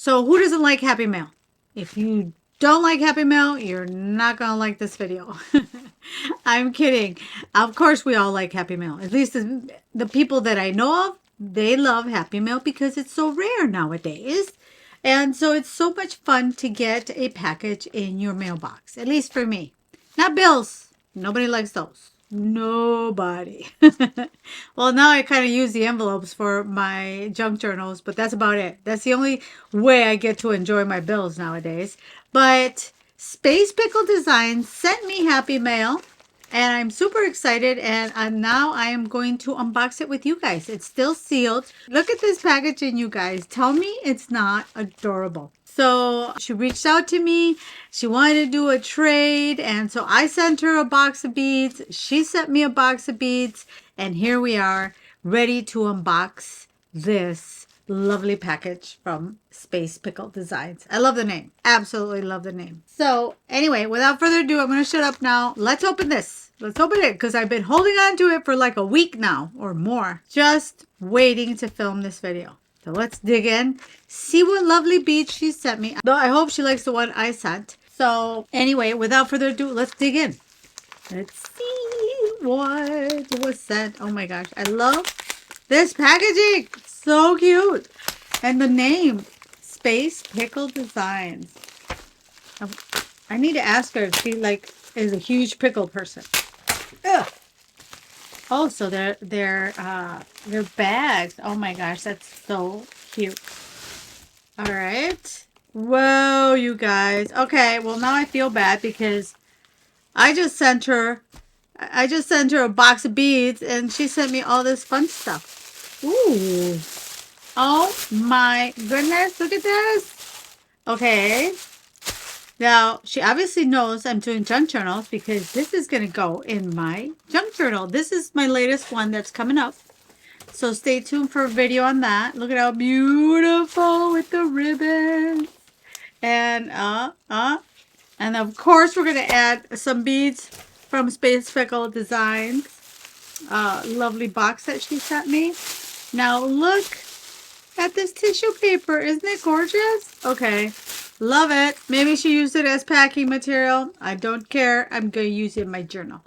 So who doesn't like Happy Mail? If you don't like Happy Mail, you're not going to like this video. I'm kidding. Of course we all like Happy Mail. At least the people that I know of, they love Happy Mail because it's so rare nowadays. And so it's so much fun to get a package in your mailbox. At least for me. Not bills. Nobody likes those. Nobody. Well, now I kind of use the envelopes for my junk journals, but that's about it. That's the only way I get to enjoy my bills nowadays. But Space Pickle Designs sent me Happy Mail, and I'm super excited. And now I am going to unbox it with you guys. It's still sealed. Look at this packaging, you guys. Tell me it's not adorable. So she reached out to me. She wanted to do a trade. And so I sent her a box of beads. She sent me a box of beads. And here we are, ready to unbox this lovely package from Space Pickle Designs. I love the name. Absolutely love the name. So anyway, without further ado, I'm going to shut up now. Let's open this. Let's open it because I've been holding on to it for like a week now or more. Just waiting to film this video. So let's dig in, see what lovely beads she sent me. Though I hope she likes the one I sent. So anyway, without further ado, let's dig in. Let's see what was sent. Oh my gosh, I love this packaging. So cute. And the name, Space Pickle Designs. I need to ask her if she is a huge pickle person. Ugh. Oh, so they're bags. Oh my gosh, that's so cute. All right. Whoa, you guys. Okay, well now I feel bad because I just sent her a box of beads and she sent me all this fun stuff. Ooh. Oh my goodness, look at this. Okay. Now, she obviously knows I'm doing junk journals because this is going to go in my junk journal. This is my latest one that's coming up. So stay tuned for a video on that. Look at how beautiful with the ribbons. And of course we're going to add some beads from Space Pickle Designs. Lovely box that she sent me. Now look at this tissue paper. Isn't it gorgeous? Okay. Love it. Maybe she used it as packing material. I don't care. I'm going to use it in my journal.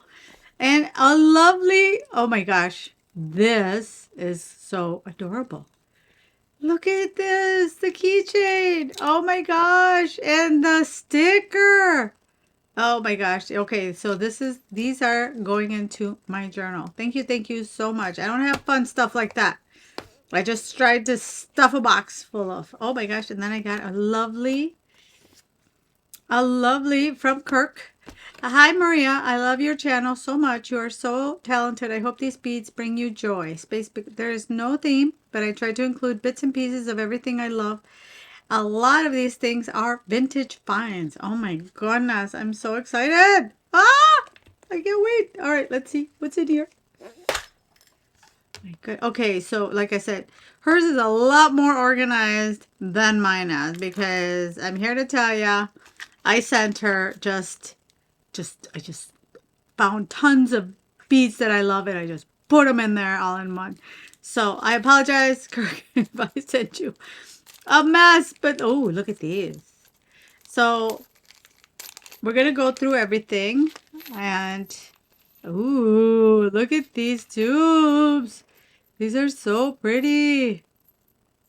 And a lovely, oh my gosh, this is so adorable. Look at this, the keychain. Oh my gosh, and the sticker. Oh my gosh. Okay, so these are going into my journal. Thank you so much. I don't have fun stuff like that. I just tried to stuff a box full of. Oh my gosh, and then I got a lovely from Kirk. Hi Maria, I love your channel so much. You are so talented. I hope these beads bring you joy. There is no theme, but I try to include bits and pieces of everything I love. A lot of these things are vintage finds. Oh my goodness, I'm so excited. Ah, I can't wait. All right, let's see what's in here. Okay, so like I said, hers is a lot more organized than mine is because I'm here to tell ya, I sent her I just found tons of beads that I love and I just put them in there all in one. So I apologize, Kirk, if I sent you a mess, but oh, look at these. So we're gonna go through everything and ooh, look at these tubes. These are so pretty.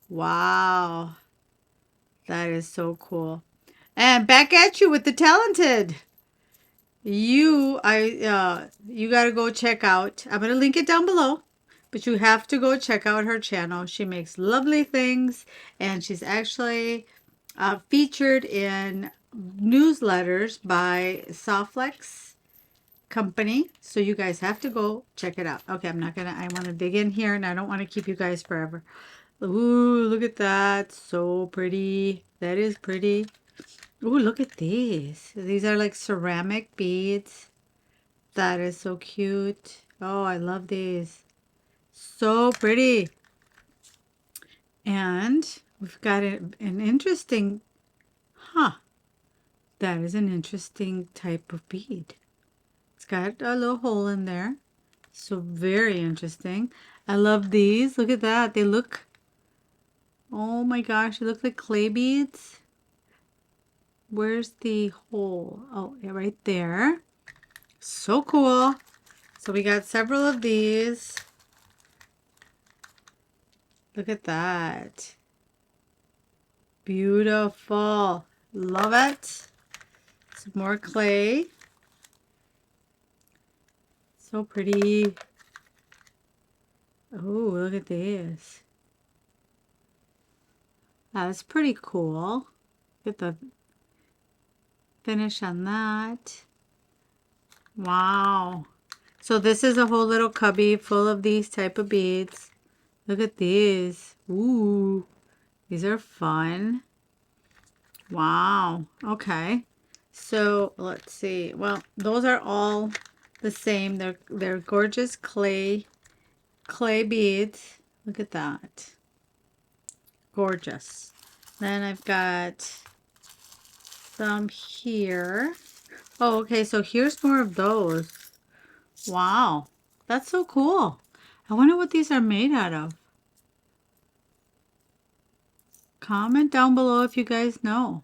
Wow. That is so cool. And back at you with the talented. You gotta go check out. I'm gonna link it down below. But you have to go check out her channel. She makes lovely things. And she's actually featured in newsletters by Softlex Company. So you guys have to go check it out. Okay, I want to dig in here and I don't want to keep you guys forever. Ooh, look at that. So pretty. That is pretty. Ooh, look at these. These are like ceramic beads. That is so cute. Oh, I love these. So pretty. And we've got an interesting, that is an interesting type of bead. It's got a little hole in there. So very interesting. I love these. Look at that. They look Oh my gosh, they look like clay beads. Where's the hole? Oh, yeah, right there. So cool. So we got several of these. Look at that. Beautiful. Love it. Some more clay. So pretty. Oh, look at this. That's pretty cool. Get the finish on that. Wow. So this is a whole little cubby full of these type of beads. Look at these. Ooh, these are fun. Wow. Okay. So let's see. Well, those are all the same. They're gorgeous clay beads. Look at that. Gorgeous. Then I've got some here. Oh, okay. So here's more of those. Wow. That's so cool. I wonder what these are made out of. Comment down below if you guys know.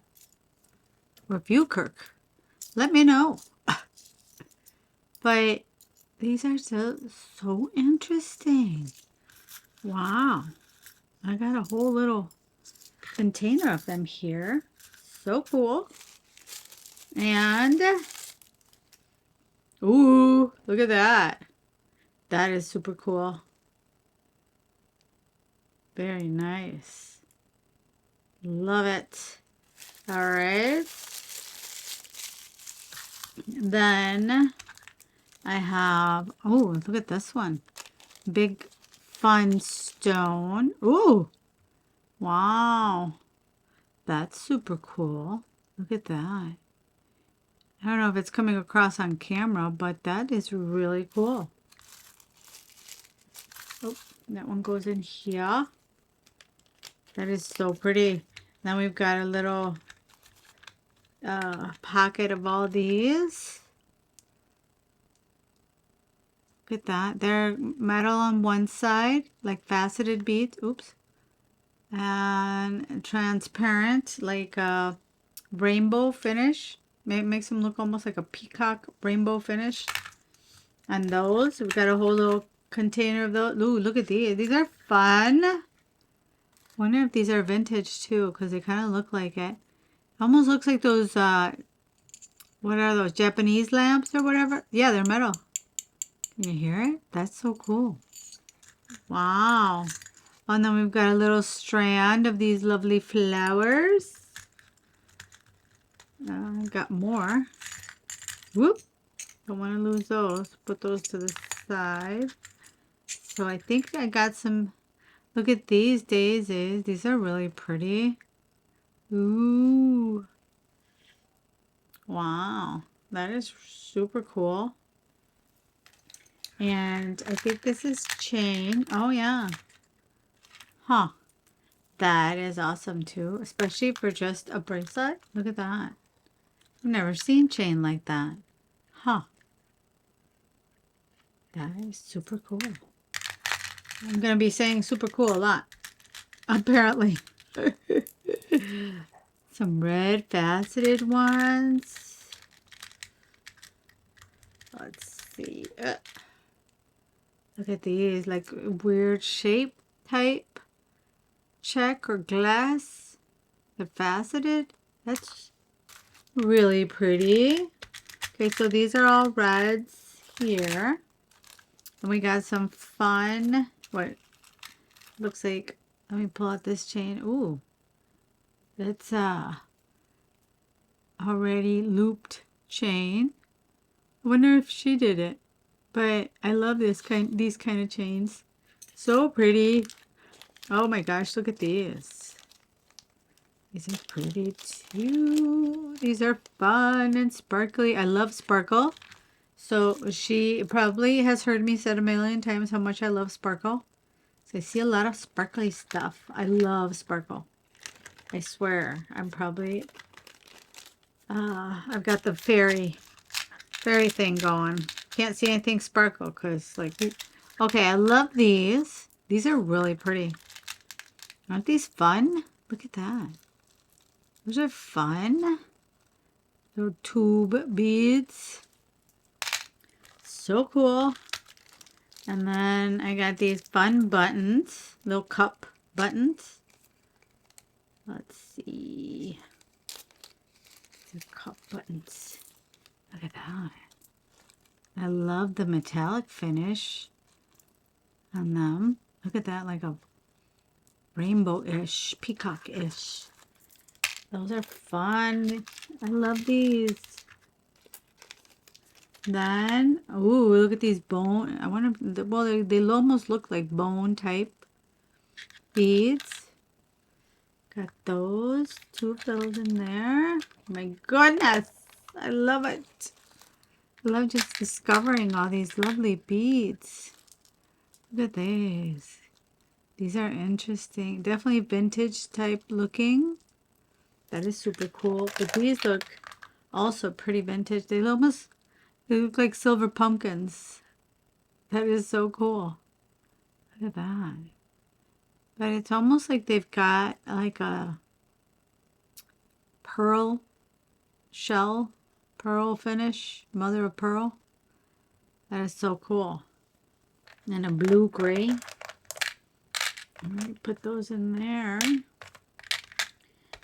Or if you, Kirk. Let me know. But these are so interesting. Wow. I got a whole little container of them here. So cool. And, ooh, look at that. That is super cool. Very nice. Love it. All right. Then I have, oh, look at this one. Big fun stone. Ooh, wow. That's super cool. Look at that. I don't know if it's coming across on camera, but that is really cool. Oh, that one goes in here. That is so pretty. Then we've got a little pocket of all these. Look at that. They're metal on one side, like faceted beads. Oops. And transparent, like a rainbow finish. Makes them look almost like a peacock rainbow finish. And those, we've got a whole little container of those. Ooh, look at these. These are fun. Wonder if these are vintage too, because they kind of look like it. Almost looks like those, what are those, Japanese lamps or whatever? Yeah, they're metal. Can you hear it? That's so cool. Wow. And then we've got a little strand of these lovely flowers. Got more. Whoop. Don't want to lose those. Put those to the side. So I think I got some. Look at these daisies. These are really pretty. Ooh. Wow. That is super cool. And I think this is chain. Oh, yeah. Huh. That is awesome too. Especially for just a bracelet. Look at that. I've never seen chain like that. Huh. That is super cool. I'm going to be saying super cool a lot. Apparently. Some red faceted ones. Let's see. Look at these. Like weird shape type. Check or glass. They're faceted. That's really pretty. Okay, so these are all reds here. And we got some fun, what looks like, let me pull out this chain. Ooh, that's already looped chain. I wonder if she did it. But I love these kind of chains. So pretty. Oh my gosh, look at these. These are pretty too. These are fun and sparkly. I love sparkle. So she probably has heard me said a million times how much I love sparkle. So I see a lot of sparkly stuff. I love sparkle. I swear. I'm probably, I've got the fairy thing going. Can't see anything sparkle because like, okay, I love these. These are really pretty. Aren't these fun? Look at that. Those are fun. Little tube beads. So cool. And then I got these fun buttons. Little cup buttons. Let's see. The cup buttons. Look at that. I love the metallic finish on them. Look at that, like a rainbow-ish, peacock-ish. Those are fun. I love these. Then, ooh, look at these bone. I wonder, well, they almost look like bone type beads. Got those, 2 of those in there. My goodness, I love it. I love just discovering all these lovely beads. Look at these. These are interesting. Definitely vintage type looking. That is super cool. But these look also pretty vintage. They look like silver pumpkins. That is so cool. Look at that. But it's almost like they've got like a pearl shell, pearl finish, mother of pearl. That is so cool. And a blue gray. Put those in there.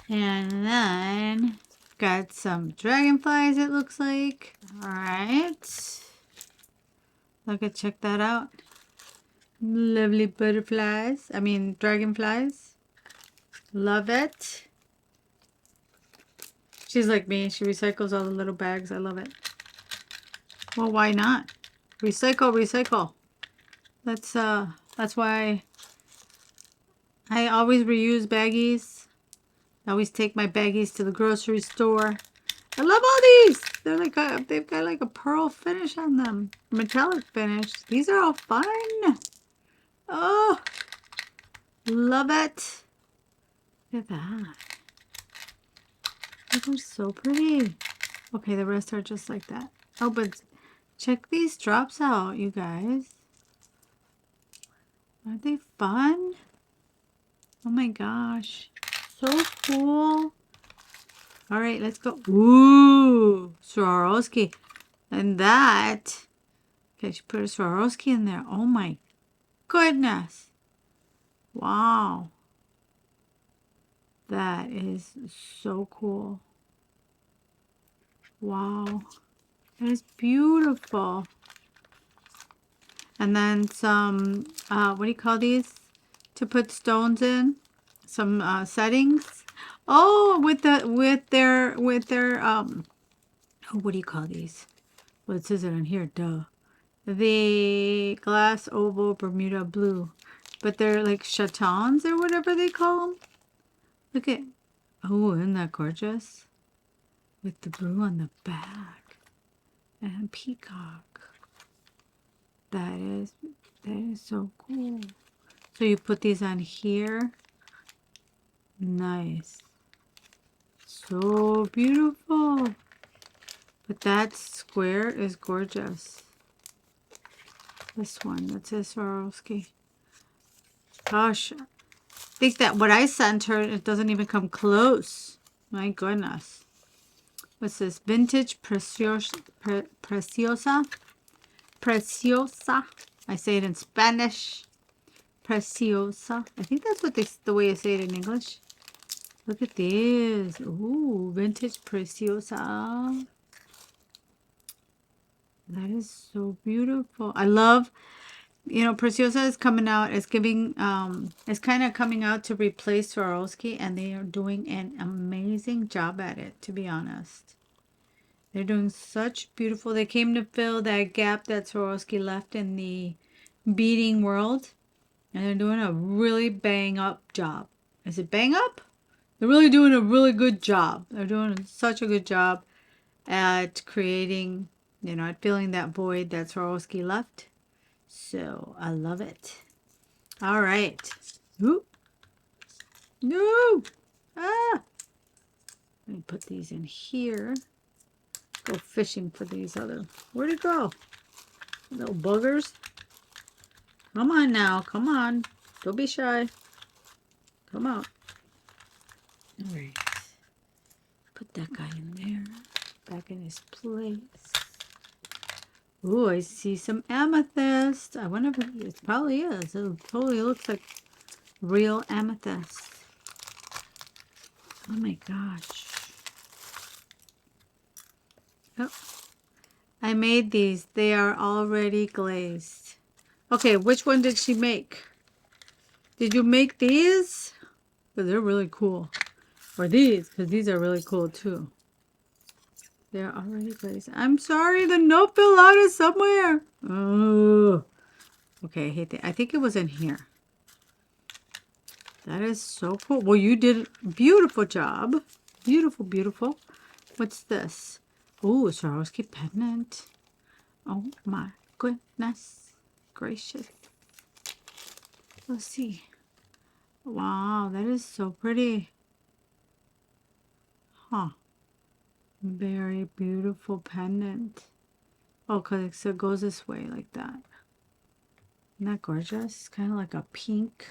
And then got some dragonflies, it looks like. Alright. Check that out. Lovely butterflies. I mean, dragonflies. Love it. She's like me. She recycles all the little bags. I love it. Well, why not? Recycle, recycle. That's why I always reuse baggies. I always take my baggies to the grocery store. I love all these. They're like they've got like a pearl finish on them. Metallic finish. These are all fun. Oh, love it. Look at that. These are so pretty. Okay, the rest are just like that. Oh, but check these drops out, you guys. Aren't they fun? Oh my gosh. So cool. All right, let's go. Ooh, Swarovski. And that, okay, she put a Swarovski in there. Oh my goodness. Wow. That is so cool. Wow. That is beautiful. And then some, what do you call these? To put stones in? Some settings. Oh, with their, oh, what do you call these? Well, it says it on here, duh. The glass oval Bermuda blue. But they're like chatons or whatever they call them. Look at, oh, isn't that gorgeous? With the blue on the back. And peacock. That is so cool. So you put these on here. Nice. So beautiful. But that square is gorgeous. This one, that says Swarovski. Gosh, I think that what I sent her, it doesn't even come close. My goodness. What's this? Vintage Preciosa. Preciosa. I say it in Spanish. Preciosa. I think that's what the way you say it in English. Look at this. Ooh, vintage Preciosa. That is so beautiful. I love, Preciosa is coming out. It's giving, it's kind of coming out to replace Swarovski, and they are doing an amazing job at it, to be honest. They're doing such beautiful, they came to fill that gap that Swarovski left in the beading world, and they're doing a really bang up job. Is it bang up? They're really doing a really good job. They're doing such a good job at creating, at filling that void that Swarovski left. So I love it. All right. Ooh. No. Ah. Let me put these in here. Go fishing for these other. Where'd it go? Little buggers. Come on now. Come on. Don't be shy. Come out. All right. Put that guy in there. Back in his place. Ooh, I see some amethyst. I wonder if it probably is. It totally looks like real amethyst. Oh my gosh. Oh, I made these. They are already glazed. Okay, which one did she make? Did you make these? Because they're really cool. Or these, because these are really cool too. They're already glazed. I'm sorry, the note fell out of somewhere. Oh. Okay, I hate that. I think it was in here. That is so cool. Well, you did a beautiful job. Beautiful, beautiful. What's this? Oh, Swarovski pendant. Oh my goodness gracious. Let's see. Wow, that is so pretty. Huh. Very beautiful pendant. Oh, because it goes this way like that. Isn't that gorgeous? Kind of like a pink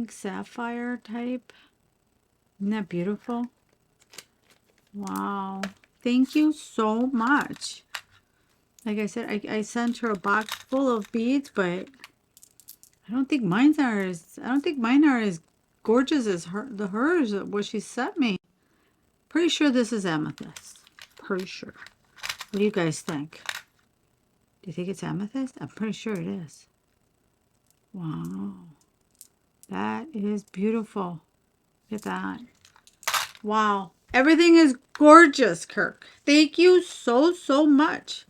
sapphire type. Isn't that beautiful? Wow. Thank you so much. Like I said, I sent her a box full of beads, but I don't think mine are as gorgeous as hers what she sent me. Pretty sure this is amethyst. Pretty sure. What do you guys think? Do you think it's amethyst? I'm pretty sure it is. Wow. That is beautiful. Look at that. Wow. Everything is gorgeous, Kirk. Thank you so much.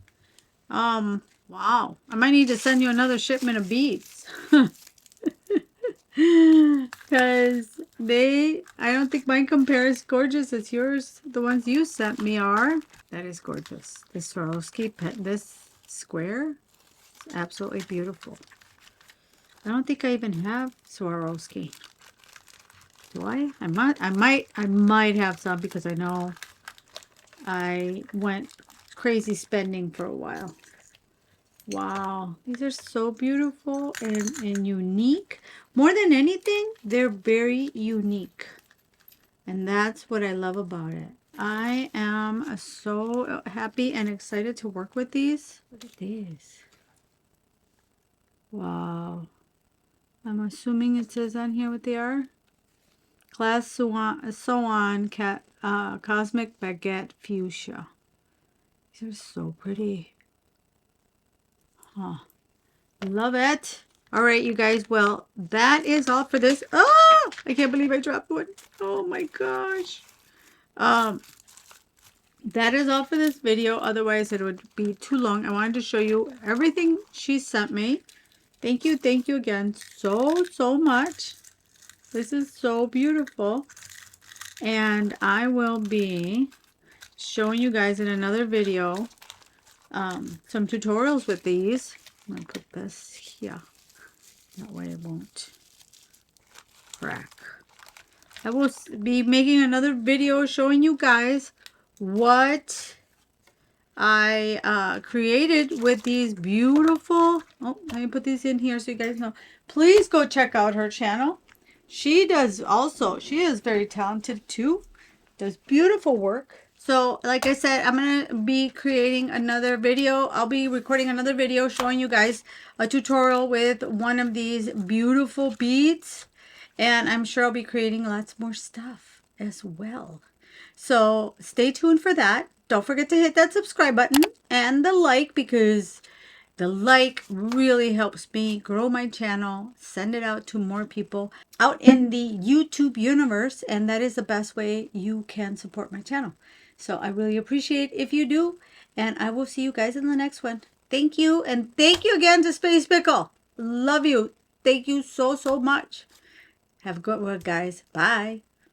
Wow. I might need to send you another shipment of beads. Because I don't think mine compare as gorgeous as yours. The ones you sent me are. That is gorgeous. This Swarovski, this square is absolutely beautiful. I don't think I even have Swarovski. Do I? I might have some because I know I went crazy spending for a while. Wow, these are so beautiful and unique. More than anything, they're very unique. And that's what I love about it. I am so happy and excited to work with these. Look at these. Wow. I'm assuming it says on here what they are. Class Swan, Cosmic Baguette Fuchsia. These are so pretty. Huh. Love it. All right, you guys. Well, that is all for this. Oh, I can't believe I dropped one. Oh my gosh. That is all for this video. Otherwise, it would be too long. I wanted to show you everything she sent me. Thank you again so much. This is so beautiful. And I will be showing you guys in another video some tutorials with these. I'm going to put this here. That way it won't crack. I will be making another video showing you guys what I created with these beautiful, oh, let me put these in here so you guys know. Please go check out her channel. She is very talented too. Does beautiful work. So like I said, I'm going to be creating another video. I'll be recording another video showing you guys a tutorial with one of these beautiful beads. And I'm sure I'll be creating lots more stuff as well. So stay tuned for that. Don't forget to hit that subscribe button and the like, because the like really helps me grow my channel, send it out to more people out in the YouTube universe, and that is the best way you can support my channel. So I really appreciate if you do, and I will see you guys in the next one. Thank you, and thank you again to Space Pickle. Love you. Thank you so much. Have a good one, guys. Bye.